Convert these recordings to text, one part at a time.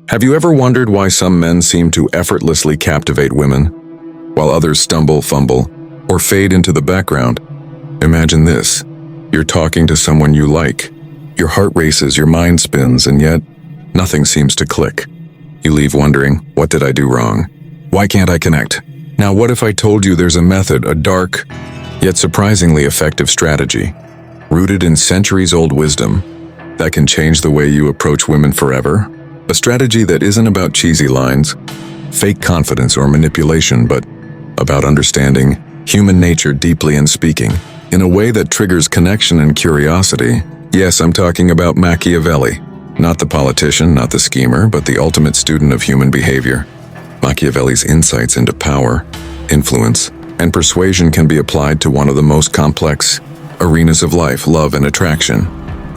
Have you ever wondered why some men seem to effortlessly captivate women, while others stumble, fumble, or fade into the background? Imagine this. You're talking to someone you like. Your heart races, your mind spins, and yet nothing seems to click. You leave wondering, what did I do wrong? Why can't I connect? Now, what if I told you there's a method, a dark, yet surprisingly effective strategy, rooted in centuries-old wisdom, that can change the way you approach women forever? A strategy that isn't about cheesy lines, fake confidence, or manipulation, but about understanding human nature deeply and speaking in a way that triggers connection and curiosity. Yes, I'm talking about Machiavelli. Not the politician, not the schemer, but the ultimate student of human behavior. Machiavelli's insights into power, influence, and persuasion can be applied to one of the most complex arenas of life, love and attraction.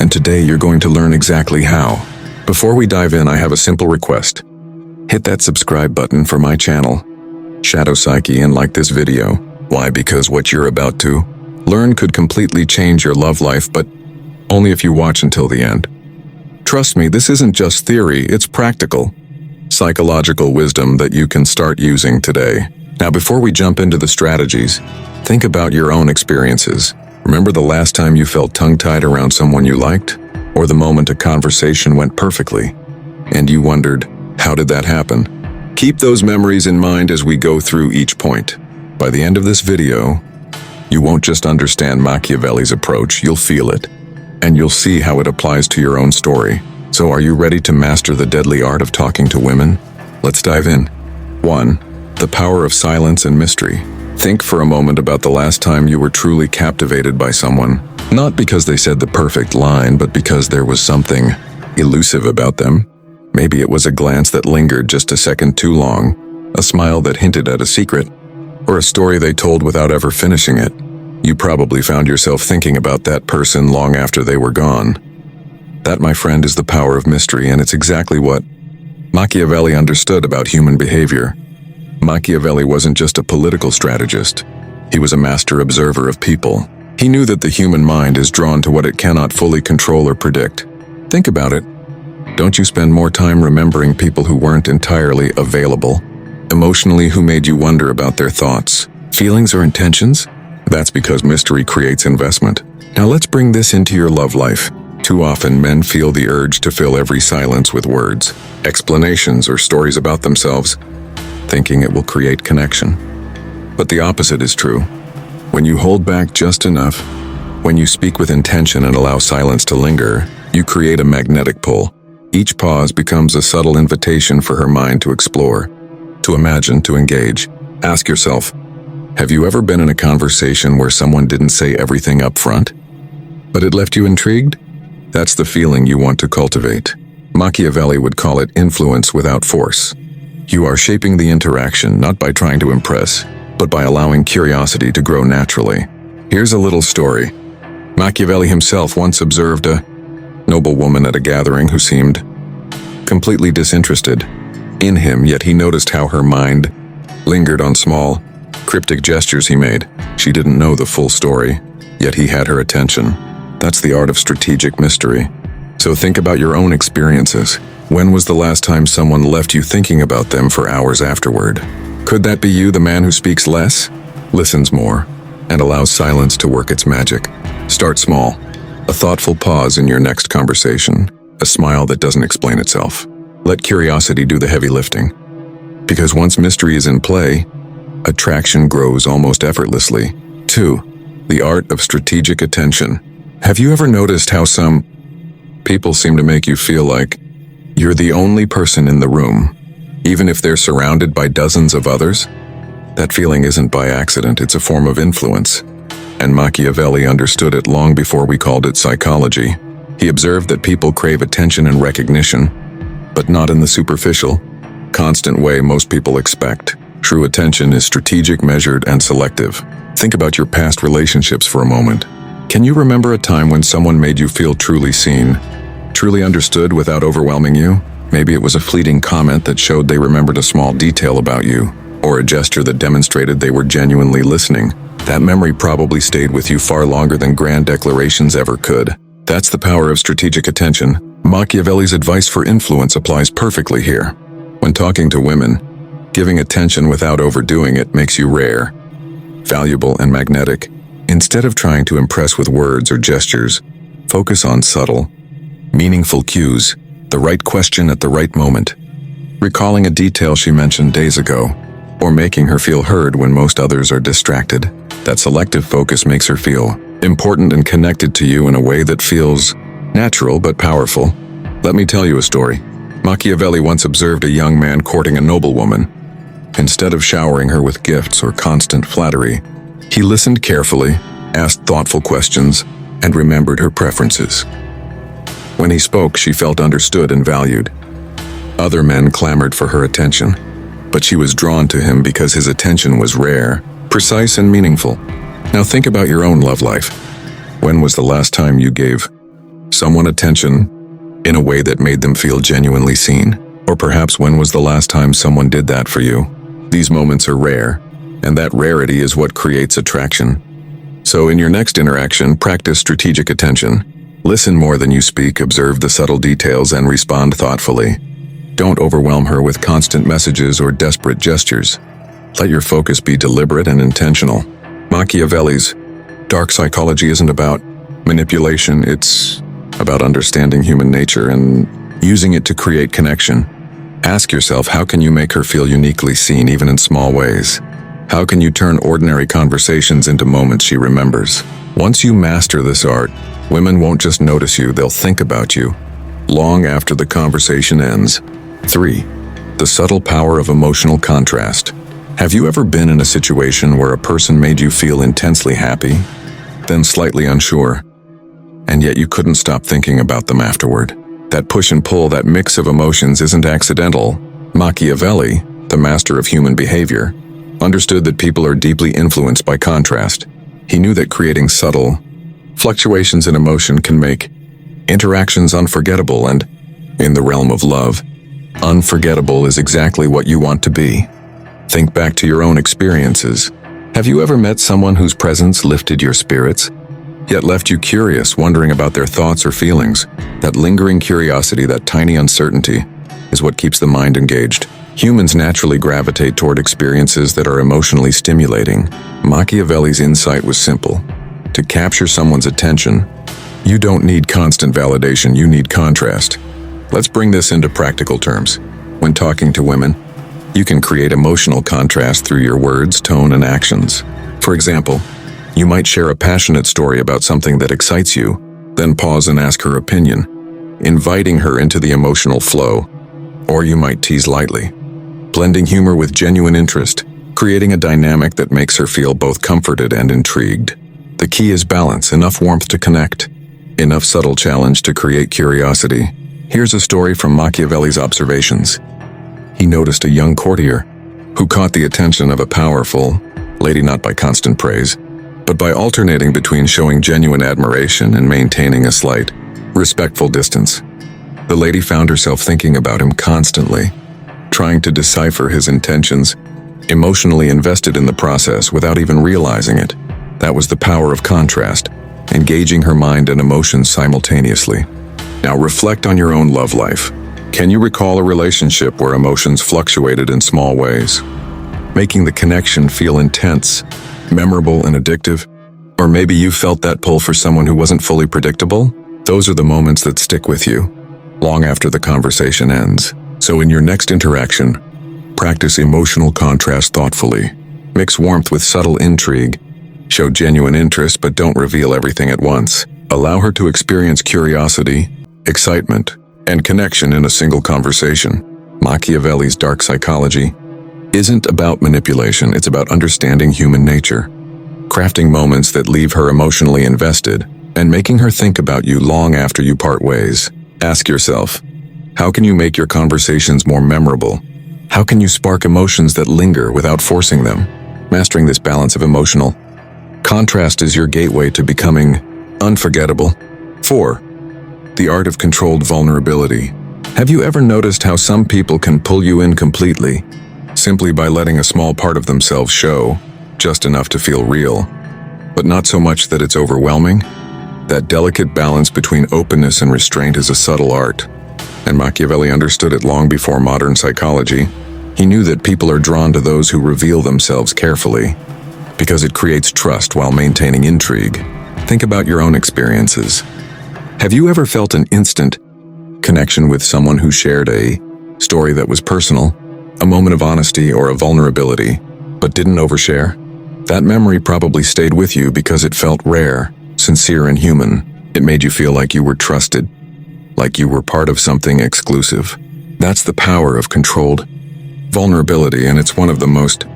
And today you're going to learn exactly how. Before we dive in, I have a simple request. Hit that subscribe button for my channel, Shadow Psyche, and like this video. Why? Because what you're about to learn could completely change your love life, but only if you watch until the end. Trust me, this isn't just theory, it's practical, psychological wisdom that you can start using today. Now, before we jump into the strategies, think about your own experiences. Remember the last time you felt tongue-tied around someone you liked? Or the moment a conversation went perfectly, and you wondered, how did that happen? Keep those memories in mind as we go through each point. By the end of this video, you won't just understand Machiavelli's approach, you'll feel it, and you'll see how it applies to your own story. So are you ready to master the deadly art of talking to women? Let's dive in. 1. The power of silence and mystery. Think for a moment about the last time you were truly captivated by someone. Not because they said the perfect line, but because there was something elusive about them. Maybe it was a glance that lingered just a second too long, a smile that hinted at a secret, or a story they told without ever finishing it. You probably found yourself thinking about that person long after they were gone. That, my friend, is the power of mystery, and it's exactly what Machiavelli understood about human behavior. Machiavelli wasn't just a political strategist. He was a master observer of people. He knew that the human mind is drawn to what it cannot fully control or predict. Think about it. Don't you spend more time remembering people who weren't entirely available, emotionally, who made you wonder about their thoughts, feelings, or intentions? That's because mystery creates investment. Now let's bring this into your love life. Too often men feel the urge to fill every silence with words, explanations, or stories about themselves, thinking it will create connection. But the opposite is true. When you hold back just enough, when you speak with intention and allow silence to linger, you create a magnetic pull. Each pause becomes a subtle invitation for her mind to explore, to imagine, to engage. Ask yourself, have you ever been in a conversation where someone didn't say everything up front, but it left you intrigued? That's the feeling you want to cultivate. Machiavelli would call it influence without force. You are shaping the interaction not by trying to impress, but by allowing curiosity to grow naturally. Here's a little story. Machiavelli himself once observed a noble woman at a gathering who seemed completely disinterested in him, yet he noticed how her mind lingered on small, cryptic gestures he made. She didn't know the full story, yet he had her attention. That's the art of strategic mystery. So think about your own experiences. When was the last time someone left you thinking about them for hours afterward? Could that be you, the man who speaks less, listens more, and allows silence to work its magic? Start small. A thoughtful pause in your next conversation. A smile that doesn't explain itself. Let curiosity do the heavy lifting. Because once mystery is in play, attraction grows almost effortlessly. 2. The art of strategic attention. Have you ever noticed how some people seem to make you feel like you're the only person in the room, even if they're surrounded by dozens of others? That feeling isn't by accident, it's a form of influence. And Machiavelli understood it long before we called it psychology. He observed that people crave attention and recognition, but not in the superficial, constant way most people expect. True attention is strategic, measured, and selective. Think about your past relationships for a moment. Can you remember a time when someone made you feel truly seen, truly understood without overwhelming you? Maybe it was a fleeting comment that showed they remembered a small detail about you, or a gesture that demonstrated they were genuinely listening. That memory probably stayed with you far longer than grand declarations ever could. That's the power of strategic attention. Machiavelli's advice for influence applies perfectly here. When talking to women, giving attention without overdoing it makes you rare, valuable, and magnetic. Instead of trying to impress with words or gestures, focus on subtle, meaningful cues, the right question at the right moment, recalling a detail she mentioned days ago, or making her feel heard when most others are distracted. That selective focus makes her feel important and connected to you in a way that feels natural but powerful. Let me tell you a story. Machiavelli once observed a young man courting a noblewoman. Instead of showering her with gifts or constant flattery, he listened carefully, asked thoughtful questions, and remembered her preferences. When he spoke, she felt understood and valued. Other men clamored for her attention, but she was drawn to him because his attention was rare, precise, and meaningful. Now think about your own love life. When was the last time you gave someone attention in a way that made them feel genuinely seen? Or perhaps when was the last time someone did that for you? These moments are rare, and that rarity is what creates attraction. So in your next interaction, practice strategic attention. Listen more than you speak, observe the subtle details, and respond thoughtfully. Don't overwhelm her with constant messages or desperate gestures. Let your focus be deliberate and intentional. Machiavelli's dark psychology isn't about manipulation, it's about understanding human nature and using it to create connection. Ask yourself, how can you make her feel uniquely seen even in small ways? How can you turn ordinary conversations into moments she remembers? Once you master this art, women won't just notice you, they'll think about you long after the conversation ends. 3. The subtle power of emotional contrast. Have you ever been in a situation where a person made you feel intensely happy, then slightly unsure, and yet you couldn't stop thinking about them afterward? That push and pull, that mix of emotions isn't accidental. Machiavelli, the master of human behavior, understood that people are deeply influenced by contrast. He knew that creating subtle fluctuations in emotion can make interactions unforgettable, and in the realm of love, unforgettable is exactly what you want to be. Think back to your own experiences. Have you ever met someone whose presence lifted your spirits, yet left you curious, wondering about their thoughts or feelings? That lingering curiosity, that tiny uncertainty, is what keeps the mind engaged. Humans naturally gravitate toward experiences that are emotionally stimulating. Machiavelli's insight was simple. To capture someone's attention, you don't need constant validation, you need contrast. Let's bring this into practical terms. When talking to women, you can create emotional contrast through your words, tone, and actions. For example, you might share a passionate story about something that excites you, then pause and ask her opinion, inviting her into the emotional flow. Or you might tease lightly, blending humor with genuine interest, creating a dynamic that makes her feel both comforted and intrigued. The key is balance, enough warmth to connect, enough subtle challenge to create curiosity. Here's a story from Machiavelli's observations. He noticed a young courtier who caught the attention of a powerful lady not by constant praise, but by alternating between showing genuine admiration and maintaining a slight, respectful distance. The lady found herself thinking about him constantly, trying to decipher his intentions, emotionally invested in the process without even realizing it. That was the power of contrast, engaging her mind and emotions simultaneously. Now reflect on your own love life. Can you recall a relationship where emotions fluctuated in small ways, making the connection feel intense, memorable, and addictive? Or maybe you felt that pull for someone who wasn't fully predictable? Those are the moments that stick with you, long after the conversation ends. So in your next interaction, practice emotional contrast thoughtfully. Mix warmth with subtle intrigue. Show genuine interest, but don't reveal everything at once. Allow her to experience curiosity, excitement, and connection in a single conversation. Machiavelli's dark psychology isn't about manipulation, it's about understanding human nature, crafting moments that leave her emotionally invested, and making her think about you long after you part ways. Ask yourself, how can you make your conversations more memorable? How can you spark emotions that linger without forcing them? Mastering this balance of emotional contrast is your gateway to becoming unforgettable. 4. The art of controlled vulnerability. Have you ever noticed how some people can pull you in completely, simply by letting a small part of themselves show, just enough to feel real, but not so much that it's overwhelming? That delicate balance between openness and restraint is a subtle art, and Machiavelli understood it long before modern psychology. He knew that people are drawn to those who reveal themselves carefully, because it creates trust while maintaining intrigue. Think about your own experiences. Have you ever felt an instant connection with someone who shared a story that was personal, a moment of honesty or a vulnerability, but didn't overshare? That memory probably stayed with you because it felt rare, sincere, and human. It made you feel like you were trusted, like you were part of something exclusive. That's the power of controlled vulnerability, and it's one of the most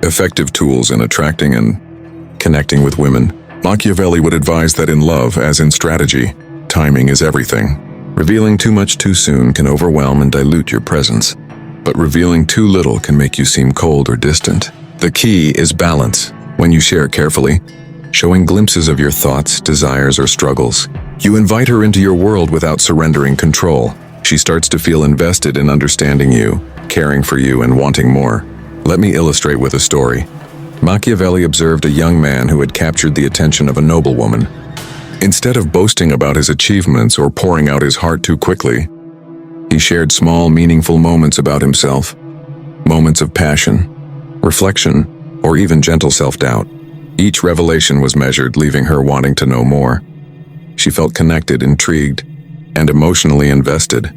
effective tools in attracting and connecting with women. Machiavelli would advise that in love, as in strategy, timing is everything. Revealing too much too soon can overwhelm and dilute your presence, but revealing too little can make you seem cold or distant. The key is balance. When you share carefully, showing glimpses of your thoughts, desires, or struggles, you invite her into your world without surrendering control. She starts to feel invested in understanding you, caring for you, and wanting more. Let me illustrate with a story. Machiavelli observed a young man who had captured the attention of a noblewoman. Instead of boasting about his achievements or pouring out his heart too quickly, he shared small, meaningful moments about himself. Moments of passion, reflection, or even gentle self-doubt. Each revelation was measured, leaving her wanting to know more. She felt connected, intrigued, and emotionally invested,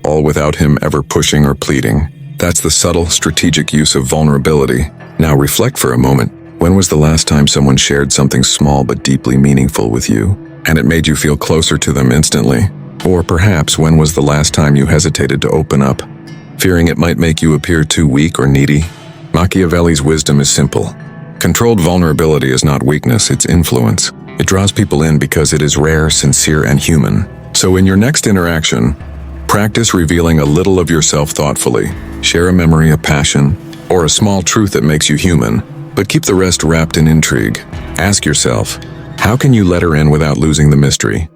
all without him ever pushing or pleading. That's the subtle, strategic use of vulnerability. Now reflect for a moment. When was the last time someone shared something small but deeply meaningful with you, and it made you feel closer to them instantly? Or perhaps when was the last time you hesitated to open up, fearing it might make you appear too weak or needy? Machiavelli's wisdom is simple. Controlled vulnerability is not weakness, it's influence. It draws people in because it is rare, sincere, and human. So in your next interaction, practice revealing a little of yourself thoughtfully. Share a memory, a passion, or a small truth that makes you human, but keep the rest wrapped in intrigue. Ask yourself, how can you let her in without losing the mystery?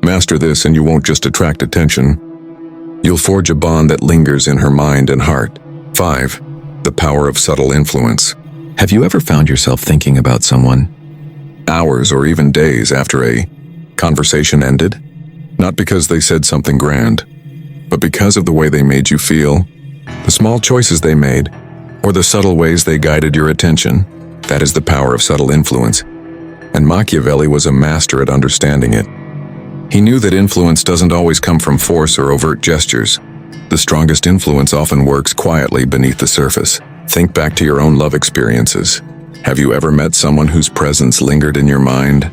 Master this and you won't just attract attention. You'll forge a bond that lingers in her mind and heart. 5. The power of subtle influence. Have you ever found yourself thinking about someone hours or even days after a conversation ended? Not because they said something grand, but because of the way they made you feel, the small choices they made, or the subtle ways they guided your attention. That is the power of subtle influence, and Machiavelli was a master at understanding it. He knew that influence doesn't always come from force or overt gestures. The strongest influence often works quietly beneath the surface. Think back to your own love experiences. Have you ever met someone whose presence lingered in your mind,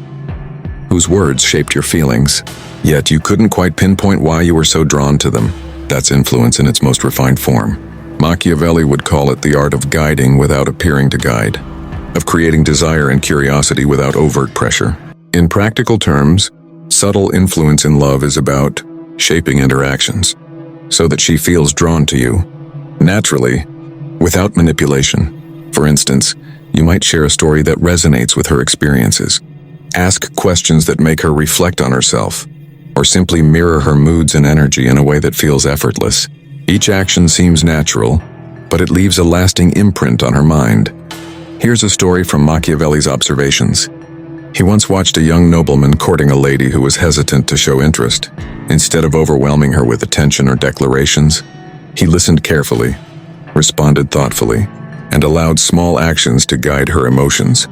whose words shaped your feelings, yet you couldn't quite pinpoint why you were so drawn to them? That's influence in its most refined form. Machiavelli would call it the art of guiding without appearing to guide, of creating desire and curiosity without overt pressure. In practical terms, subtle influence in love is about shaping interactions so that she feels drawn to you naturally, without manipulation. For instance, you might share a story that resonates with her experiences. Ask questions that make her reflect on herself, or simply mirror her moods and energy in a way that feels effortless. Each action seems natural, but it leaves a lasting imprint on her mind. Here's a story from Machiavelli's observations. He once watched a young nobleman courting a lady who was hesitant to show interest. Instead of overwhelming her with attention or declarations, he listened carefully, responded thoughtfully, and allowed small actions to guide her emotions,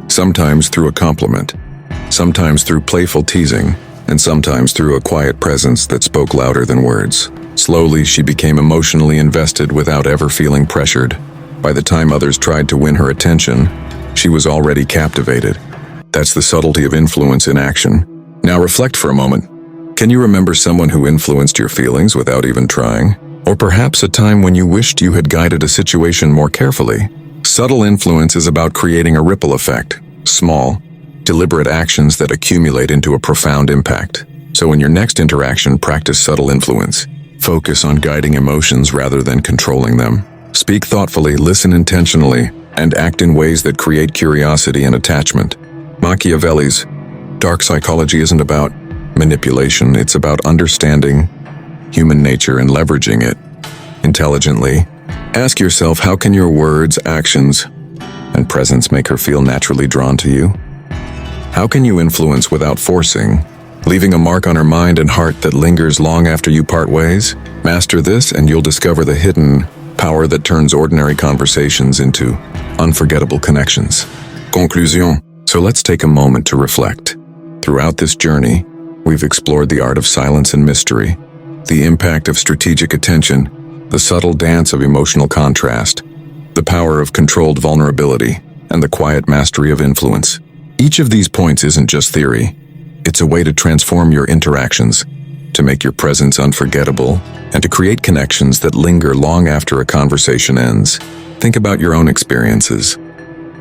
sometimes through a compliment, sometimes through playful teasing, and sometimes through a quiet presence that spoke louder than words. Slowly, she became emotionally invested without ever feeling pressured. By the time others tried to win her attention, she was already captivated. That's the subtlety of influence in action. Now reflect for a moment. Can you remember someone who influenced your feelings without even trying? Or perhaps a time when you wished you had guided a situation more carefully? Subtle influence is about creating a ripple effect. Small, deliberate actions that accumulate into a profound impact. So in your next interaction, practice subtle influence. Focus on guiding emotions rather than controlling them. Speak thoughtfully, listen intentionally, and act in ways that create curiosity and attachment. Machiavelli's dark psychology isn't about manipulation, it's about understanding human nature and leveraging it intelligently. Ask yourself, how can your words, actions, and presence make her feel naturally drawn to you? How can you influence without forcing, leaving a mark on her mind and heart that lingers long after you part ways? Master this and you'll discover the hidden power that turns ordinary conversations into unforgettable connections. Conclusion. So let's take a moment to reflect. Throughout this journey, we've explored the art of silence and mystery, the impact of strategic attention, the subtle dance of emotional contrast, the power of controlled vulnerability, and the quiet mastery of influence. Each of these points isn't just theory. It's a way to transform your interactions, to make your presence unforgettable, and to create connections that linger long after a conversation ends. Think about your own experiences.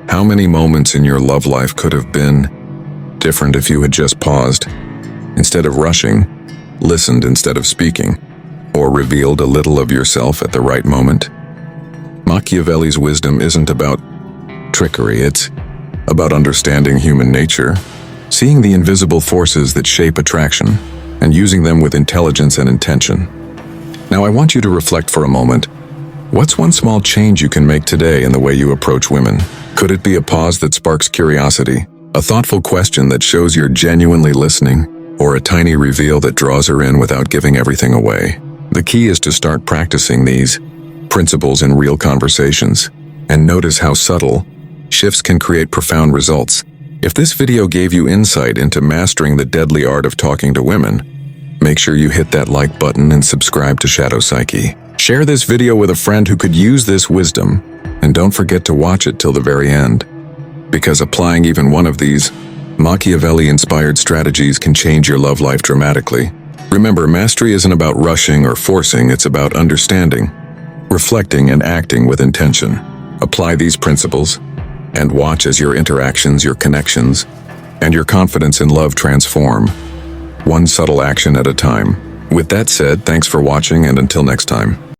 How many moments in your love life could have been different if you had just paused, instead of rushing, listened instead of speaking, or revealed a little of yourself at the right moment? Machiavelli's wisdom isn't about trickery, it's about understanding human nature, seeing the invisible forces that shape attraction, and using them with intelligence and intention. Now I want you to reflect for a moment. What's one small change you can make today in the way you approach women? Could it be a pause that sparks curiosity, a thoughtful question that shows you're genuinely listening, or a tiny reveal that draws her in without giving everything away? The key is to start practicing these principles in real conversations, and notice how subtle shifts can create profound results. If this video gave you insight into mastering the deadly art of talking to women, make sure you hit that like button and subscribe to Shadow Psyche. Share this video with a friend who could use this wisdom, and don't forget to watch it till the very end, because applying even one of these Machiavelli-inspired strategies can change your love life dramatically. Remember, mastery isn't about rushing or forcing, it's about understanding, reflecting, and acting with intention. Apply these principles, and watch as your interactions, your connections, and your confidence in love transform, one subtle action at a time. With that said, thanks for watching, and until next time.